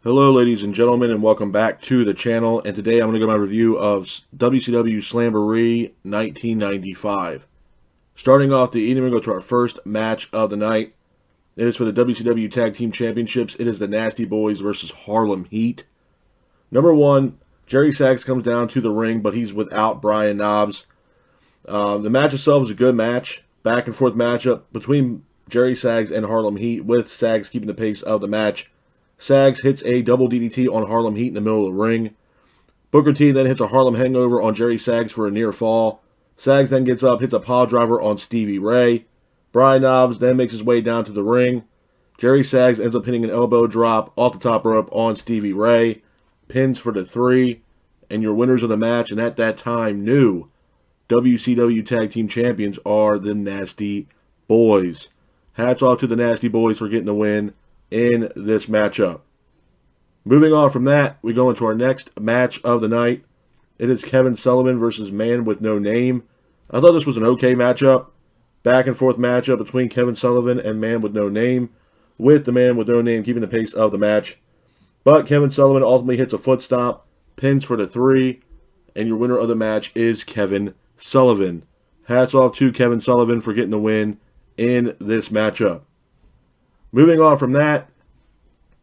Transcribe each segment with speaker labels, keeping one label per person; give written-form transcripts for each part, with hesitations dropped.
Speaker 1: Hello ladies and gentlemen, and welcome back to the channel. And today I'm going to give my review of WCW Slamboree 1995. Starting off the evening, we're going to go to our first match of the night. It is for the WCW Tag Team Championships. It is the Nasty Boys versus Harlem Heat. Number one, Jerry Sags comes down to the ring, but he's without Brian Knobbs. The match itself was a good match. Back and forth matchup between Jerry Sags and Harlem Heat, with Sags keeping the pace of the match. Sags hits a double DDT on Harlem Heat in the middle of the ring. Booker T then hits a Harlem Hangover on Jerry Sags for a near fall. Sags then gets up, hits a pile driver on Stevie Ray. Brian Knobbs then makes his way down to the ring. Jerry Sags ends up hitting an elbow drop off the top rope on Stevie Ray. Pins for the 3. And your winners of the match, and at that time new WCW Tag Team Champions, are the Nasty Boys. Hats off to the Nasty Boys for getting the win in this matchup. Moving on from that, we go into our next match of the night. It is Kevin Sullivan versus Man with No Name. I thought this was an okay matchup. Back and forth matchup between Kevin Sullivan and Man with No Name, with the Man with No Name keeping the pace of the match. But Kevin Sullivan ultimately hits a foot stomp, pins for the 3, and your winner of the match is Kevin Sullivan. Hats off to Kevin Sullivan for getting the win in this matchup. Moving on from that,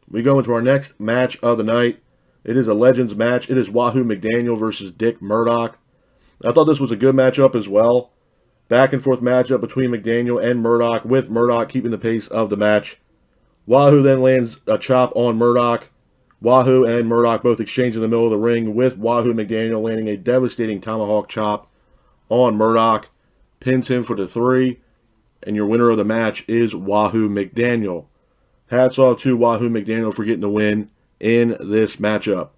Speaker 1: we go into our next match of the night. It is a Legends match. It is Wahoo McDaniel versus Dick Murdoch. I thought this was a good matchup as well. Back and forth matchup between McDaniel and Murdoch, with Murdoch keeping the pace of the match. Wahoo then lands a chop on Murdoch. Wahoo and Murdoch both exchange in the middle of the ring, with Wahoo McDaniel landing a devastating tomahawk chop on Murdoch. Pins him for the 3. And your winner of the match is Wahoo McDaniel. Hats off to Wahoo McDaniel for getting the win in this matchup.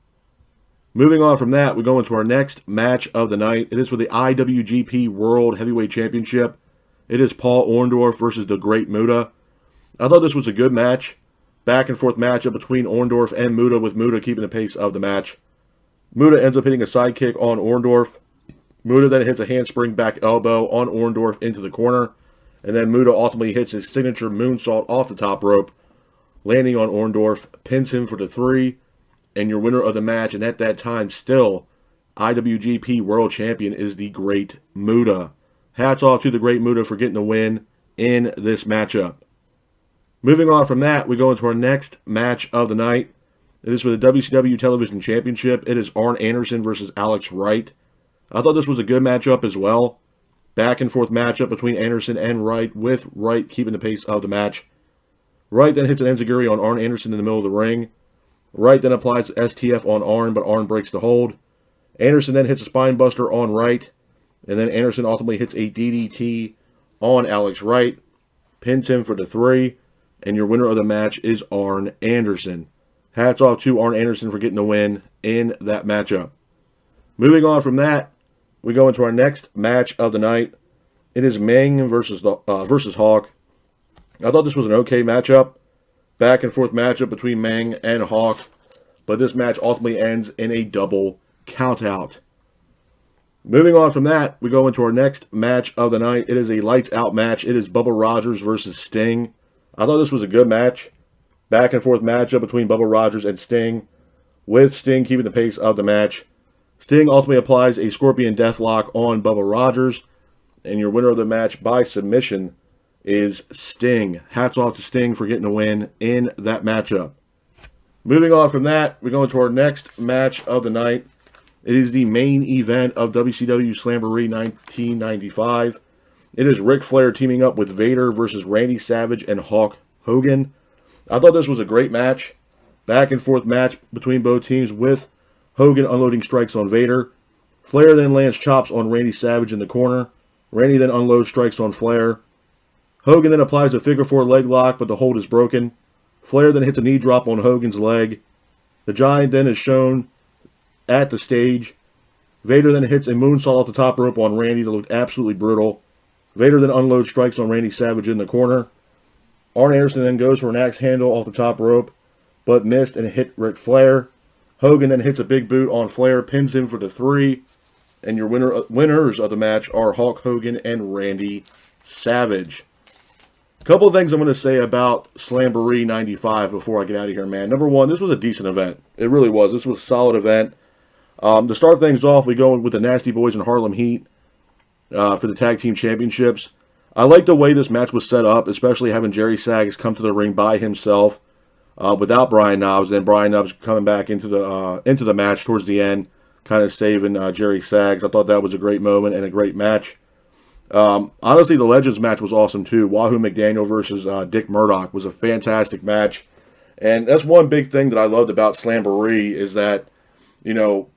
Speaker 1: Moving on from that, we go into our next match of the night. It is for the IWGP World Heavyweight Championship. It is Paul Orndorff versus the Great Muta. I thought this was a good match. Back and forth matchup between Orndorff and Muta, with Muta keeping the pace of the match. Muta ends up hitting a sidekick on Orndorff. Muta then hits a handspring back elbow on Orndorff into the corner. And then Muta ultimately hits his signature moonsault off the top rope, landing on Orndorff, pins him for the 3, and your winner of the match, and at that time still IWGP World Champion, is the Great Muta. Hats off to the Great Muta for getting the win in this matchup. Moving on from that, we go into our next match of the night. It is for the WCW Television Championship. It is Arn Anderson versus Alex Wright. I thought this was a good matchup as well. Back and forth matchup between Anderson and Wright, with Wright keeping the pace of the match. Wright then hits an enziguri on Arn Anderson in the middle of the ring. Wright then applies STF on Arn, but Arn breaks the hold. Anderson then hits a spine buster on Wright, and then Anderson ultimately hits a DDT on Alex Wright, pins him for the 3, and your winner of the match is Arn Anderson. Hats off to Arn Anderson for getting the win in that matchup. Moving on from that, we go into our next match of the night. It is Meng versus Hawk. I thought this was an okay matchup. Back and forth matchup between Meng and Hawk. But this match ultimately ends in a double countout. Moving on from that, we go into our next match of the night. It is a lights out match. It is Bubba Rogers versus Sting. I thought this was a good match. Back and forth matchup between Bubba Rogers and Sting, with Sting keeping the pace of the match. Sting ultimately applies a Scorpion Deathlock on Bubba Rogers, and your winner of the match by submission is Sting. Hats off to Sting for getting the win in that matchup. Moving on from that, we go into our next match of the night. It is the main event of WCW Slamboree 1995. It is Ric Flair teaming up with Vader versus Randy Savage and Hulk Hogan. I thought this was a great match. Back and forth match between both teams, with Hogan unloading strikes on Vader. Flair then lands chops on Randy Savage in the corner. Randy then unloads strikes on Flair. Hogan then applies a figure 4 leg lock, but the hold is broken. Flair then hits a knee drop on Hogan's leg. The Giant then is shown at the stage. Vader then hits a moonsault off the top rope on Randy that looked absolutely brutal. Vader then unloads strikes on Randy Savage in the corner. Arn Anderson then goes for an axe handle off the top rope, but missed and hit Ric Flair. Hogan then hits a big boot on Flair, pins him for the 3, and your winners of the match are Hulk Hogan and Randy Savage. A couple of things I'm going to say about Slamboree 95 before I get out of here, man. Number one, this was a decent event. It really was. This was a solid event. To start things off, we go with the Nasty Boys and Harlem Heat for the Tag Team Championships. I like the way this match was set up, especially having Jerry Saggs come to the ring by himself without Brian Knobbs. Then Brian Knobbs coming back into the match towards the end, kind of saving Jerry Saggs. I thought that was a great moment and a great match. Honestly, the Legends match was awesome too. Wahoo McDaniel versus Dick Murdoch was a fantastic match. And that's one big thing that I loved about Slamboree is that, you know,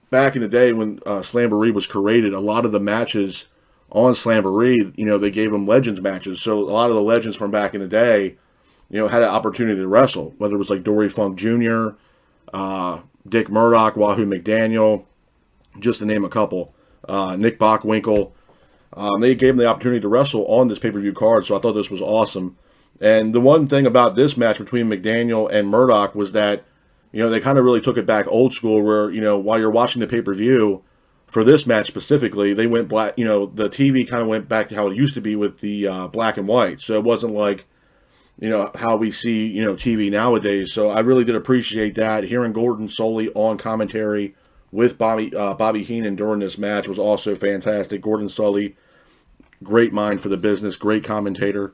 Speaker 1: back in the day when Slamboree was created, a lot of the matches on Slamboree, you know, they gave them Legends matches. So a lot of the Legends from back in the day, you know, had an opportunity to wrestle, whether it was like Dory Funk Jr., Dick Murdoch, Wahoo McDaniel, just to name a couple, Nick Bockwinkel. They gave them the opportunity to wrestle on this pay-per-view card, so I thought this was awesome. And the one thing about this match between McDaniel and Murdoch was that, you know, they kind of really took it back old school where, you know, while you're watching the pay-per-view, for this match specifically, they went black, you know, the TV kind of went back to how it used to be with the black and white. So it wasn't like, you know, how we see, you know, TV nowadays. So I really did appreciate that. Hearing Gordon Solie on commentary with Bobby Heenan during this match was also fantastic. Gordon Solie, great mind for the business, great commentator.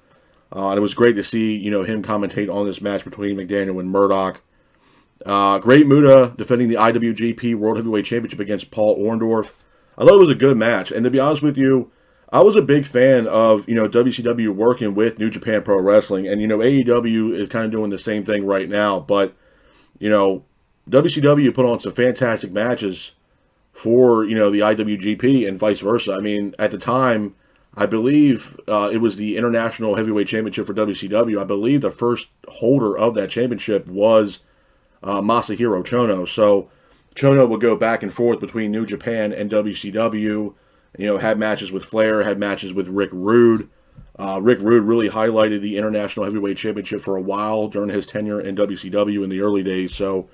Speaker 1: And it was great to see, you know, him commentate on this match between McDaniel and Murdoch. Great Muta defending the IWGP World Heavyweight Championship against Paul Orndorff. I thought it was a good match. And to be honest with you, I was a big fan of, you know, WCW working with New Japan Pro Wrestling. And, you know, AEW is kind of doing the same thing right now. But, you know, WCW put on some fantastic matches for, you know, the IWGP and vice versa. I mean, at the time, I believe it was the International Heavyweight Championship for WCW. I believe the first holder of that championship was Masahiro Chono. So Chono would go back and forth between New Japan and WCW. You know, had matches with Flair, had matches with Rick Rude. Rick Rude really highlighted the International Heavyweight Championship for a while during his tenure in WCW in the early days. So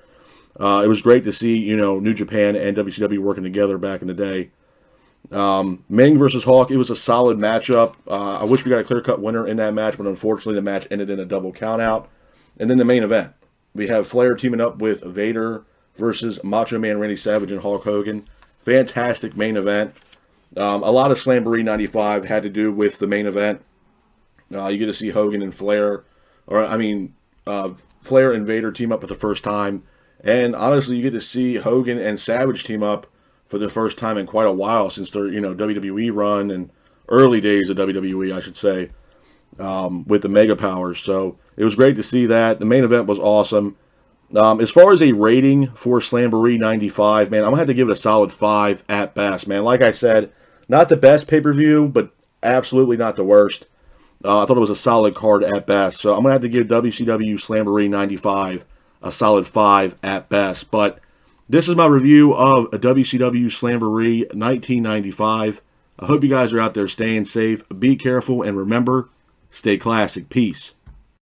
Speaker 1: it was great to see, you know, New Japan and WCW working together back in the day. Ming versus Hawk, it was a solid matchup. I wish we got a clear-cut winner in that match, but unfortunately the match ended in a double countout. And then the main event. We have Flair teaming up with Vader versus Macho Man Randy Savage and Hulk Hogan. Fantastic main event. A lot of Slamboree 95 had to do with the main event. You get to see Hogan and Flair, Flair and Vader team up for the first time. And honestly, you get to see Hogan and Savage team up for the first time in quite a while since their, you know, WWE run and early days of WWE, I should say, with the Mega Powers. So it was great to see that. The main event was awesome. As far as a rating for Slamboree 95, man, I'm going to have to give it a solid 5 at best, man. Like I said, not the best pay-per-view, but absolutely not the worst. I thought it was a solid card at best. So I'm going to have to give WCW Slamboree 95 a solid 5 at best. But this is my review of a WCW Slamboree 1995. I hope you guys are out there staying safe. Be careful, and remember, stay classic. Peace.